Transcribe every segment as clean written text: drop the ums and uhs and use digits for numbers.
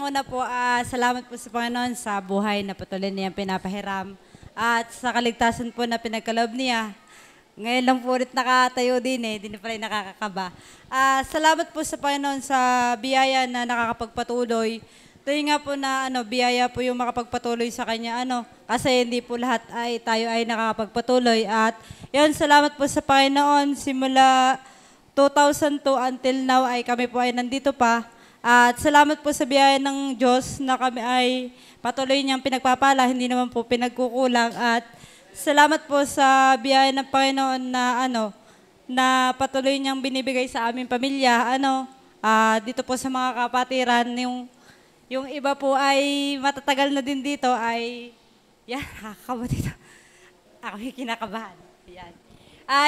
unang-una po, salamat po sa Panginoon sa buhay na patuloy niyang pinapahiram at sa kaligtasan po na pinagkaloob niya. Ngayon lang po ulit nakatayo din di na pala nakakakaba. Salamat po sa Panginoon sa biyaya na nakakapagpatuloy. Ito nga po na biyaya po yung makapagpatuloy sa kanya. Kasi hindi po lahat tayo ay nakakapagpatuloy. At yun, salamat po sa Panginoon. Simula 2002 until now ay kami po ay nandito pa. At salamat po sa biyaya ng Diyos na kami ay patuloy niyang pinagpapala, hindi naman po pinagkukulang. At salamat po sa biyaya ng Panginoon na na patuloy niyang binibigay sa aming pamilya. Dito po sa mga kapatiran, yung iba po ay matatagal na din dito ay, nakakaba dito. Ako yung kinakabahan. Yan.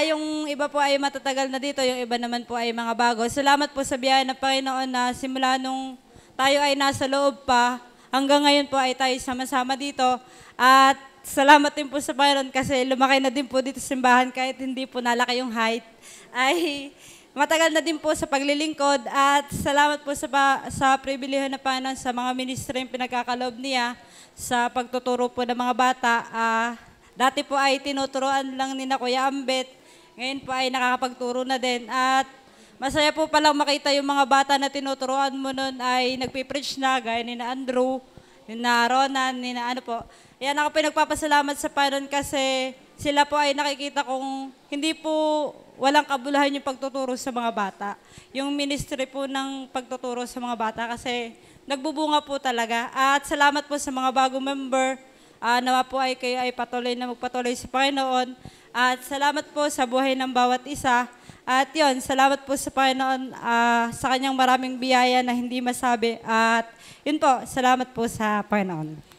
Yung iba po ay matatagal na dito, yung iba naman po ay mga bago. Salamat po sa biyaya ng Panginoon na simula nung tayo ay nasa loob pa, hanggang ngayon po ay tayo sama-sama dito. At salamat din po sa Panginoon kasi lumaki na din po dito sa simbahan kahit hindi po nalaki yung height. Ay matagal na din po sa paglilingkod at salamat po sa pribilehiyo ng Panginoon sa mga ministro yung pinagkakaloob niya sa pagtuturo po ng mga bata. Dati po ay tinuturuan lang ni na Kuya Ambet. Ngayon po ay nakakapagturo na din. At masaya po palang makita yung mga bata na tinuturuan mo nun ay nagpipreach na, gaya ni na Andrew, ni na Ronan, ni na po. Yan ako pinagpapasalamat sa Panginoon kasi sila po ay nakikita kong hindi po walang kabuluhan yung pagtuturo sa mga bata. Yung ministry po ng pagtuturo sa mga bata kasi nagbubunga po talaga. At salamat po sa mga bagong member. Nawa po ay kayo ay patuloy na magpatuloy sa Panginoon. At salamat po sa buhay ng bawat isa. At yon, salamat po sa Panginoon sa kanyang maraming biyaya na hindi masabi. At yun po, salamat po sa Panginoon.